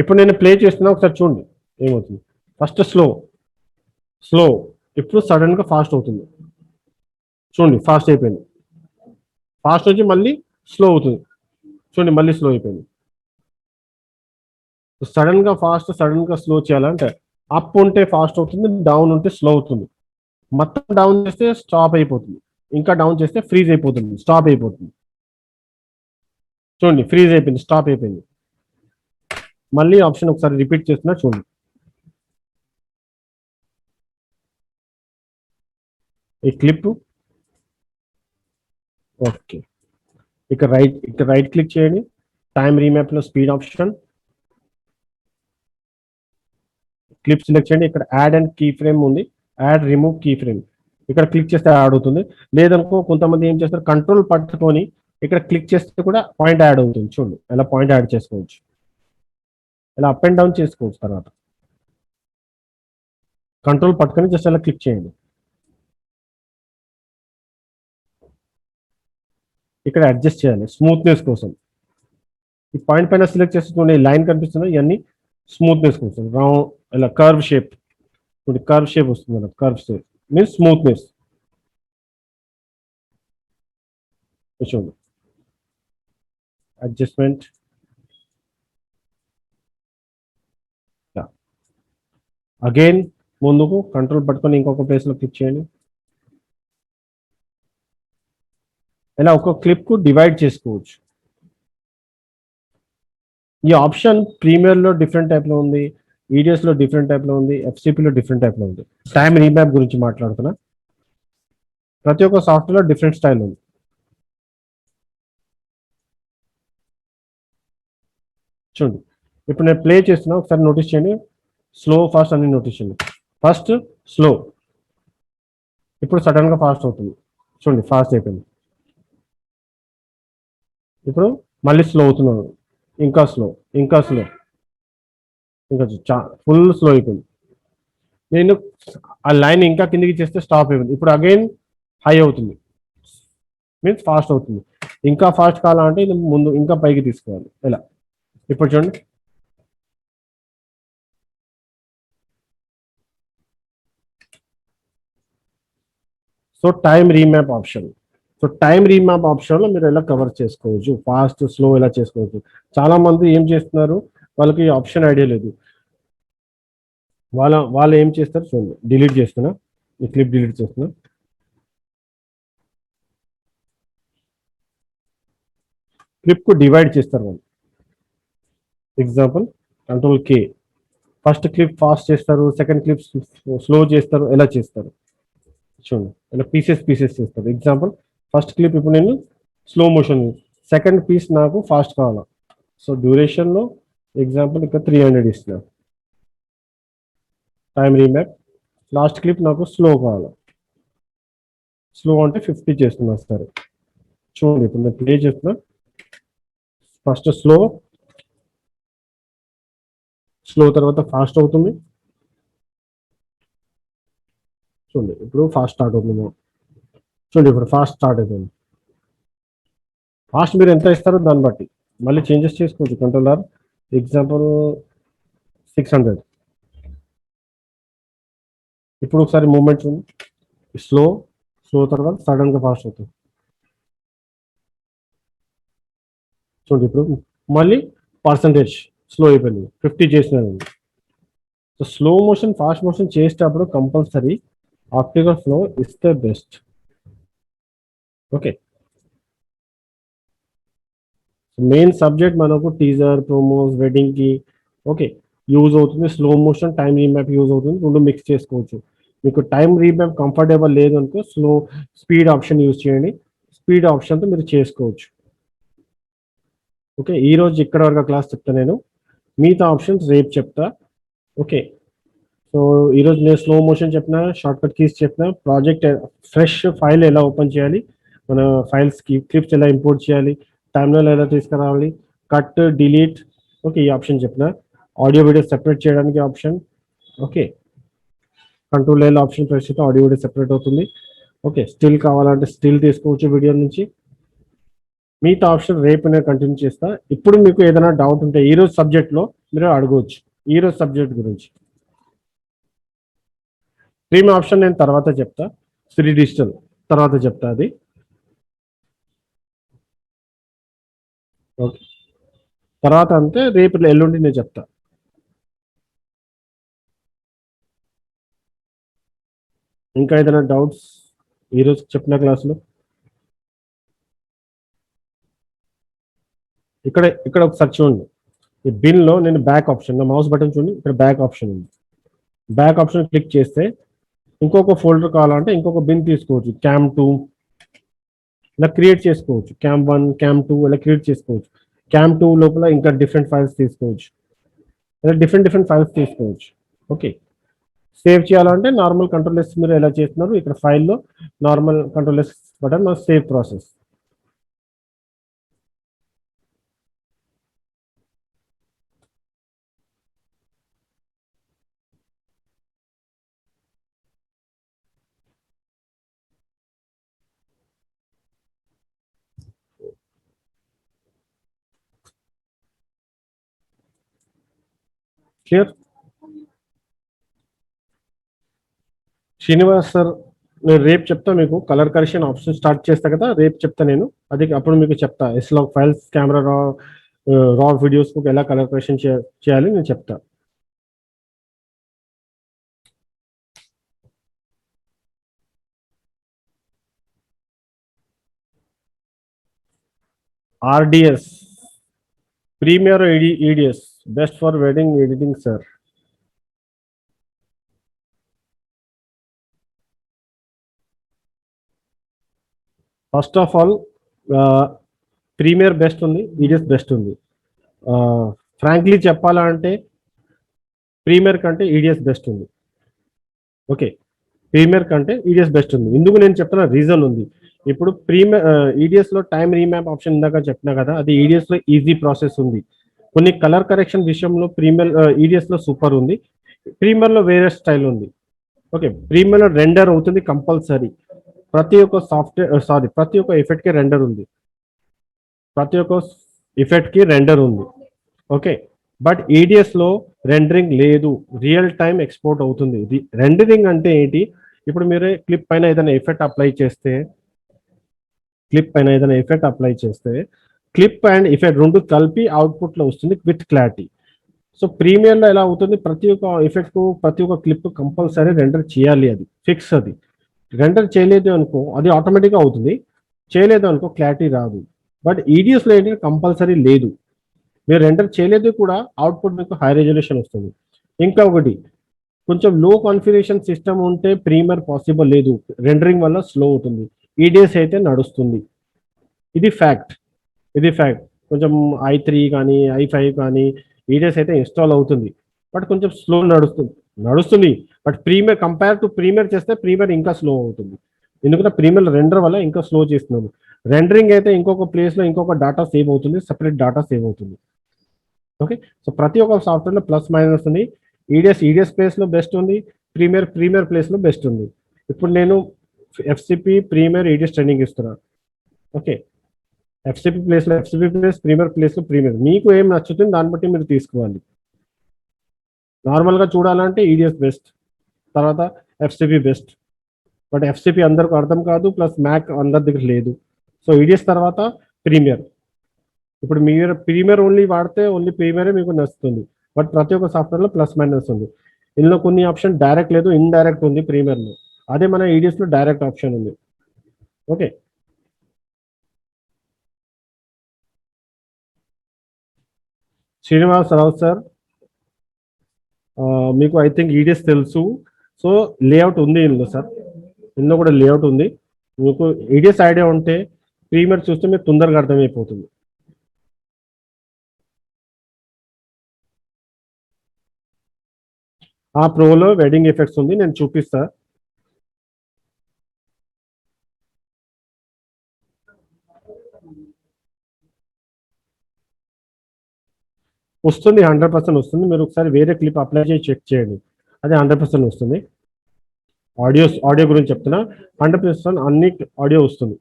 ఇప్పుడు నేను ప్లే చేస్తున్నా, ఒకసారి చూడండి ఏమవుతుంది. ఫస్ట్ స్లో, ఇప్పుడు సడన్ గా ఫాస్ట్ అవుతుంది. చూడండి ఫాస్ట్ అయిపోయింది, ఫాస్ట్ నుంచి మళ్ళీ స్లో అవుతుంది. చూడండి మళ్ళీ స్లో అయిపోయింది. సడన్ గా ఫాస్ట్ సడన్ గా స్లో చేయాలంటే అప్ ఉంటే ఫాస్ట్ అవుతుంది, డౌన్ ఉంటే స్లో అవుతుంది. మొత్తం డౌన్ చేస్తే స్టాప్ అయిపోతుంది, ఇంకా డౌన్ చేస్తే ఫ్రీజ్ అయిపోతుంది, స్టాప్ అయిపోతుంది. చూడండి ఫ్రీజ్ అయిపోయింది, స్టాప్ అయిపోయింది. మళ్ళీ ఆప్షన్ ఒకసారి రిపీట్ చేస్తున్నా చూడండి. ఈ క్లిప్ ఓకే, ఇక్కడ రైట్ క్లిక్ చేయండి, టైం రీమ్యాప్ లో స్పీడ్ ఆప్షన్, క్లిప్ సెలెక్ట్ చేయండి. ఇక్కడ యాడ్ అండ్ కీ ఫ్రేమ్ ఉంది, యాడ్ రిమూవ్ కీ ఫ్రేమ్ ఇక్కడ క్లిక్ చేస్తే యాడ్ అవుతుంది. లేదనుకో కొంతమంది ఏం చేస్తారు, కంట్రోల్ పట్టుకొని ఇక్కడ క్లిక్ చేస్తే కూడా పాయింట్ యాడ్ అవుతుంది. చూడండి ఇలా పాయింట్ యాడ్ చేసుకోవచ్చు, ఇలా అప్ అండ్ డౌన్ చేసుకోవచ్చు. తర్వాత కంట్రోల్ పట్టుకొని జస్ట్ అలా క్లిక్ చేయండి. ఇక్కడ అడ్జస్ట్ చేయాలి స్మూత్నెస్ కోసం. ఈ పాయింట్ పైన సెలెక్ట్ చేసుకుని లైన్ కనిపిస్తుంది, ఇవన్నీ స్మూత్నెస్ కోసం. రౌండ్ ఇలా కర్వ్ షేప్, కర్వ్ షేప్ వస్తుంది, కర్వ్ షేప్ మీన్స్ స్మూత్నెస్. చూడండి అడ్జస్ట్మెంట్, అగైన్ ముందుకు కంట్రోల్ పట్టుకొని ఇంకొక ప్లేస్లో క్లిక్ చేయండి. ఇలా ఒక క్లిప్కు డివైడ్ చేసుకోవచ్చు. ఈ ఆప్షన్ ప్రీమియర్లో డిఫరెంట్ టైప్లో ఉంది, వీడియోస్లో డిఫరెంట్ టైప్లో ఉంది, ఎఫ్సిపిలో డిఫరెంట్ టైప్లో ఉంది. టైమ్ రీమ్యాప్ గురించి మాట్లాడుతున్నా. ప్రతి ఒక్క సాఫ్ట్వేర్లో డిఫరెంట్ స్టైల్ ఉంది. చూడండి, ఇప్పుడు నేను ప్లే చేస్తున్నా, ఒకసారి నోటీస్ చేయండి. స్లో ఫాస్ట్ అని నోటీస్ చేయండి. ఫస్ట్ స్లో, ఇప్పుడు సడన్గా ఫాస్ట్ అవుతుంది. చూడండి, ఫాస్ట్ అయిపోయింది. ఇప్పుడు మళ్ళీ స్లో అవుతున్నాను, ఇంకా స్లో, ఇంకా స్లో, ఇంకా ఫుల్ స్లో అయిపోయింది. నేను ఆ లైన్ ఇంకా కిందికి చేస్తే స్టాప్ అయిపోయింది. ఇప్పుడు అగైన్ హై అవుతుంది, మీన్స్ ఫాస్ట్ అవుతుంది. ఇంకా ఫాస్ట్ కావాలంటే ఇది ముందు ఇంకా పైకి తీసుకోవాలి. ఇలా ఇప్పుడు చూడండి, so time remap option. So time remap ఆప్షన్లో మీరు ఎలా కవర్ చేసుకోవచ్చు, ఫాస్ట్ స్లో ఎలా చేసుకోవచ్చు. చాలా మంది ఏం చేస్తున్నారు, వాళ్ళకి ఆప్షన్ ఐడియా లేదు. వాళ్ళు ఏం చేస్తారు చూడండి, డిలీట్ చేస్తున్నా, ఈ క్లిప్ డిలీట్ చేస్తున్నా. క్లిప్కు డివైడ్ చేస్తారు వాళ్ళు. ఎగ్జాంపుల్ కంట్రోల్ కే, ఫస్ట్ క్లిప్ ఫాస్ట్ చేస్తారు, సెకండ్ క్లిప్ స్లో చేస్తారు, ఎలా చేస్తారు చూడండి. ఇలా పీసెస్ చేస్తారు. ఎగ్జాంపుల్ ఫస్ట్ క్లిప్ ఇప్పుడు నేను స్లో మోషన్, సెకండ్ పీస్ నాకు ఫాస్ట్ కావాలా. సో డ్యూరేషన్లో ఎగ్జాంపుల్ ఇక్కడ 300 ఇస్తున్నా. టైమ్ రీమ్యాప్, లాస్ట్ క్లిప్ నాకు స్లో కావాలి. స్లో అంటే 50 చేస్తున్నా. సరే చూడండి, ఇప్పుడు నేను ప్లే చేస్తున్నా. ఫస్ట్ స్లో, స్లో తర్వాత ఫాస్ట్ అవుతుంది. చూడండి, ఇప్పుడు ఫాస్ట్ స్టార్ట్ అవుతుంది. చూడండి, ఇప్పుడు ఫాస్ట్ స్టార్ట్ అవుతుంది. ఫాస్ట్ మీరు ఎంత ఇస్తారో దాన్ని బట్టి మళ్ళీ చేంజెస్ చేసుకోవచ్చు. Controller example 600. ఇప్పుడు ఒకసారి మూమెంట్ చూడండి, స్లో, స్లో తర్వాత సడన్గా ఫాస్ట్ అవుతుంది. చూడండి, ఇప్పుడు మళ్ళీ పర్సంటేజ్ స్లో అయిపోయింది, 50 చేసినాను. So slow motion fast motion చేసేటప్పుడు కంపల్సరీ ఆప్టికల్ ఫ్లో ఇస్తే బెస్ట్. ఓకే, మెయిన్ సబ్జెక్ట్ మనకు టీజర్, ప్రోమోస్, వెడ్డింగ్కి ఓకే యూజ్ అవుతుంది. స్లో మోషన్, టైమ్ రీమ్యాప్ యూజ్ అవుతుంది. రెండు మిక్స్ చేసుకోవచ్చు. మీకు టైమ్ రీమ్యాప్ కంఫర్టబుల్ లేదు అనుకో స్లో స్పీడ్ ఆప్షన్ యూజ్ చేయండి. స్పీడ్ ఆప్షన్తో మీరు చేసుకోవచ్చు. ఓకే, ఈరోజు ఇక్కడ వరకు క్లాస్ చెప్తా నేను, మిగతా ఆప్షన్స్ రేపు చెప్తా. ఓకే, సో ఈరోజు నేను స్లో మోషన్ చెప్పిన, షార్ట్ కట్ కీస్ చెప్పిన, ప్రాజెక్ట్ ఫ్రెష్ ఫైల్ ఎలా ఓపెన్ చేయాలి, మన ఫైల్స్ క్లిప్స్ ఎలా ఇంపోర్ట్ చేయాలి, టైమ్లైన్ ఎలా తీసుకురావాలి, కట్, డిలీట్, ఓకే ఈ ఆప్షన్ చెప్పిన. ఆడియో వీడియో సెపరేట్ చేయడానికి option, okay control L option press చేస్తే ఆడియో వీడియో సెపరేట్ అవుతుంది. ఓకే, స్టిల్ కావాలంటే స్టిల్ తీసుకోవచ్చు వీడియో నుంచి. మిగతా ఆప్షన్ రేపు నేను కంటిన్యూ చేస్తా. ఇప్పుడు మీకు ఏదైనా డౌట్ ఉంటే ఈరోజు సబ్జెక్ట్లో మీరు అడగవచ్చు, ఈరోజు సబ్జెక్ట్ గురించి. ప్రీమియం ఆప్షన్ నేను తర్వాత చెప్తా, 3 డిజిటల్ తర్వాత చెప్తా అది. ఓకే, తర్వాత అంతే రేపు ఎల్లుండి నేను చెప్తా. ఇంకా ఏదైనా డౌట్స్ ఈరోజు చెప్పిన క్లాసులో? ఇక్కడ ఒకసారి చూడండి, ఈ బిన్లో నేను బ్యాక్ ఆప్షన్, నా మౌస్ బటన్ చూడండి, ఇక్కడ బ్యాక్ ఆప్షన్ ఉంది. బ్యాక్ ఆప్షన్ క్లిక్ చేస్తే ఇంకొక ఫోల్డర్ కావాలంటే ఇంకొక బిన్ తీసుకోవచ్చు. CAM2 ఇలా క్రియేట్ చేసుకోవచ్చు. CAM1, CAM2 ఇలా క్రియేట్ చేసుకోవచ్చు. CAM2 లోపల ఇంకా డిఫరెంట్ ఫైల్స్ తీసుకోవచ్చు, ఇలా డిఫరెంట్ ఫైల్స్ తీసుకోవచ్చు. ఓకే, సేవ్ చేయాలంటే నార్మల్ కంట్రోల్ ఎస్ మీరు ఎలా చేస్తున్నారు, ఇక్కడ ఫైల్లో నార్మల్ కంట్రోల్ ఎస్ బటన్ మన save process. Clear? Srinivas sir, నేను రేపు చెప్తా మీకు కలర్ కరెక్షన్ ఆప్షన్ స్టార్ట్ చేస్తా కదా, రేపు చెప్తా నేను. అది అప్పుడు మీకు చెప్తా ఎస్లాగ్ ఫైల్స్, కెమెరా రా వీడియోస్ ఎలా కలర్ కరెక్షన్ చేయాలి నేను చెప్తా. RDS, Premiere or EDS, best for wedding editing, sir. First of all, Premiere best ఉంది, ఈడిఎస్ బెస్ట్ ఉంది. ఫ్రాంక్లీ చెప్పాలంటే ప్రీమియర్ కంటే ఈడిఎస్ బెస్ట్ ఉంది. ఓకే, ప్రీమియర్ కంటే ఈడిఎస్ బెస్ట్ ఉంది. ఇందుకు నేను చెప్తున్న రీజన్ ఉంది. ఇప్పుడు ప్రీమియర్ ఈడిఎస్ లో టైం రీమ్యాప్ ఆప్షన్ ఇందాక చెప్పినా కదా, అది ఈడిఎస్ లో ఈజీ ప్రాసెస్ ఉంది. కొన్ని కలర్ కరెక్షన్ విషయంలో ప్రీమియర్ ఈడిఎస్ లో సూపర్ ఉంది, ప్రీమియర్ లో వేరే స్టైల్ ఉంది. ఓకే, ప్రీమియర్ లో రెండర్ అవుతుంది కంపల్సరీ. ప్రతి ఒక్క సాఫ్ట్వేర్ ప్రతి ఒక్క ఎఫెక్ట్ కి రెండర్ ఉంది, ప్రతి ఒక్క ఎఫెక్ట్ కి రెండర్ ఉంది. ఓకే, బట్ ఈడిఎస్ లో రెండరింగ్ లేదు, రియల్ టైం ఎక్స్పోర్ట్ అవుతుంది. రెండరింగ్ అంటే ఏంటి? ఇప్పుడు మీరు క్లిప్ పైన ఏదైనా ఎఫెక్ట్ అప్లై చేస్తే, క్లిప్ అండ్ ఎఫెక్ట్ రెండు కలిపి అవుట్పుట్ లో వస్తుంది విత్ క్లారిటీ. సో ప్రీమియర్ లో ఎలా అవుతుంది? ప్రతి ఒక్క ఎఫెక్ట్ ప్రతి ఒక్క క్లిప్ కంపల్సరీ రెండర్ చేయాలి, అది ఫిక్స్. అది రెండర్ చేయలేదు అనుకో అది ఆటోమేటిక్గా అవుతుంది, చేయలేదు అనుకో క్లారిటీ రాదు. బట్ ఈడిఎస్లో ఏంటంటే కంపల్సరీ లేదు, మీరు రెండర్ చేయలేదు కూడా అవుట్పుట్ మీకు హై రెజల్యూషన్ వస్తుంది. ఇంకా ఒకటి, కొంచెం లో కాన్ఫిగరేషన్ సిస్టమ్ ఉంటే ప్రీమియర్ పాసిబుల్ లేదు, రెండరింగ్ వల్ల స్లో అవుతుంది. ఈడిఎస్ అయితే నడుస్తుంది, ఇది ఫ్యాక్ట్. కొంచెం i3 కానీ i5 కానీ ఈడిఎస్ అయితే ఇన్స్టాల్ అవుతుంది, బట్ కొంచెం స్లో నడుస్తుంది. But Premiere compare to Premiere చేస్తే ప్రీమియర్ ఇంకా స్లో అవుతుంది, ఎందుకంటే ప్రీమియర్ రెండర్ వల్ల ఇంకా స్లో చేస్తున్నాను. రెండరింగ్ అయితే ఇంకొక ప్లేస్లో ఇంకొక డేటా సేవ్ అవుతుంది, సపరేట్ డేటా సేవ్ అవుతుంది. ఓకే, సో ప్రతి ఒక్క సాఫ్ట్వేర్లో ప్లస్ మైనస్ ఉంది. ఈడిఎస్ ప్లేస్లో బెస్ట్ ఉంది, ప్రీమియర్ ప్లేస్లో బెస్ట్ ఉంది. ఇప్పుడు నేను FCP ప్రీమియర్ ఈడిఎస్ ట్రైనింగ్ ఇస్తున్నాను. ఓకే, FCP ప్లేస్, ప్రీమియర్ ప్లేస్లో ప్రీమియర్, మీకు ఏం నచ్చుతుంది దాన్ని బట్టి మీరు తీసుకోవాలి. నార్మల్గా చూడాలంటే ఈడిఎస్ బెస్ట్, తర్వాత FCP బెస్ట్. బట్ FCP అందరికి అర్థం కాదు, ప్లస్ మ్యాక్ అందరి దగ్గర లేదు. సో ఈడిఎస్ తర్వాత ప్రీమియర్. ఇప్పుడు మీరు ప్రీమియర్ ఓన్లీ వాడితే ఓన్లీ ప్రీమియరే మీకు నచ్చుతుంది, బట్ ప్రతి ఒక్క సాఫ్ట్వేర్లో ప్లస్ మైనస్ ఉంది. ఇందులో కొన్ని ఆప్షన్ డైరెక్ట్ లేదు, ఇండైరెక్ట్ ఉంది ప్రీమియర్లో, అదే మన ఈడిఎస్లో డైరెక్ట్ ఆప్షన్ ఉంది. ఓకే, శ్రీనివాసరావు సార్, మీకు ఐ థింక్ ఈడిఎస్ తెలుసు. సో లేఅవుట్ ఉంది ఇందులో సార్, ఇందులో కూడా లేఅవుట్ ఉంది. మీకు ఈడిఎస్ ఐడియా ఉంటే ప్రీమియర్ చూస్తే మీకు తొందరగా అర్థమైపోతుంది. ఆ ప్రోలో వెడ్డింగ్ ఎఫెక్ట్స్ ఉంది, నేను చూపిస్తా. వస్తుంది, 100% వస్తుంది. మీరు ఒకసారి వేరే క్లిప్ అప్లై చేసి చెక్ చేయండి, అది 100% వస్తుంది. ఆడియో గురించి చెప్తున్నా, 100% అన్ని ఆడియో వస్తుంది.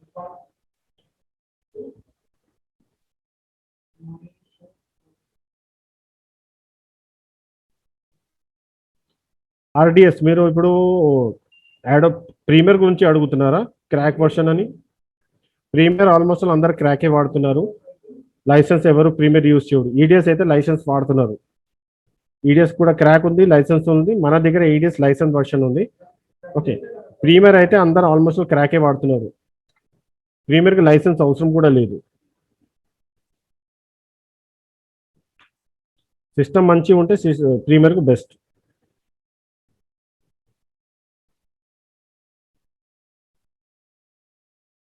RDS మీరు ఇప్పుడు ప్రీమియర్ గురించి అడుగుతున్నారా? క్రాక్ వర్షన్ అని. ప్రీమియర్ ఆల్మోస్ట్ అందరు క్రాకే వాడుతున్నారు, లైసెన్స్ ఎవరు ప్రీమియర్ యూజ్ చేయరు. ఈడిఎస్ అయితే లైసెన్స్ వాడుతున్నారు, ఈడిఎస్ కూడా క్రాక్ ఉంది, లైసెన్స్ ఉంది. మన దగ్గర ఈడిఎస్ లైసెన్స్ వర్షన్ ఉంది. ఓకే, ప్రీమియర్ అయితే అందరు ఆల్మోస్ట్ క్రాకే వాడుతున్నారు, ప్రీమియర్కి లైసెన్స్ అవసరం కూడా లేదు. సిస్టమ్ మంచిగా ఉంటే ప్రీమియర్కి బెస్ట్.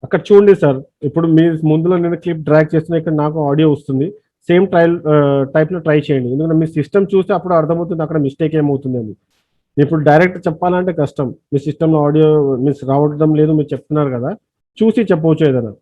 అక్కడ చూడండి సార్, ఇప్పుడు మీ ముందులో నేను క్లిప్ డ్రాగ్ చేస్తున్నా, ఇక్కడ నాకు ఆడియో వస్తుంది. సేమ్ టైప్లో ట్రై చేయండి, ఎందుకంటే మీ సిస్టమ్ చూస్తే అప్పుడు అర్థమవుతుంది అక్కడ మిస్టేక్ ఏమవుతుందని. ఇప్పుడు డైరెక్ట్ చెప్పాలంటే కష్టం, మీ సిస్టంలో ఆడియో మిస్ రావడం లేదు, మీరు చెప్తున్నారు కదా, చూసి చెప్పవచ్చు ఏదైనా.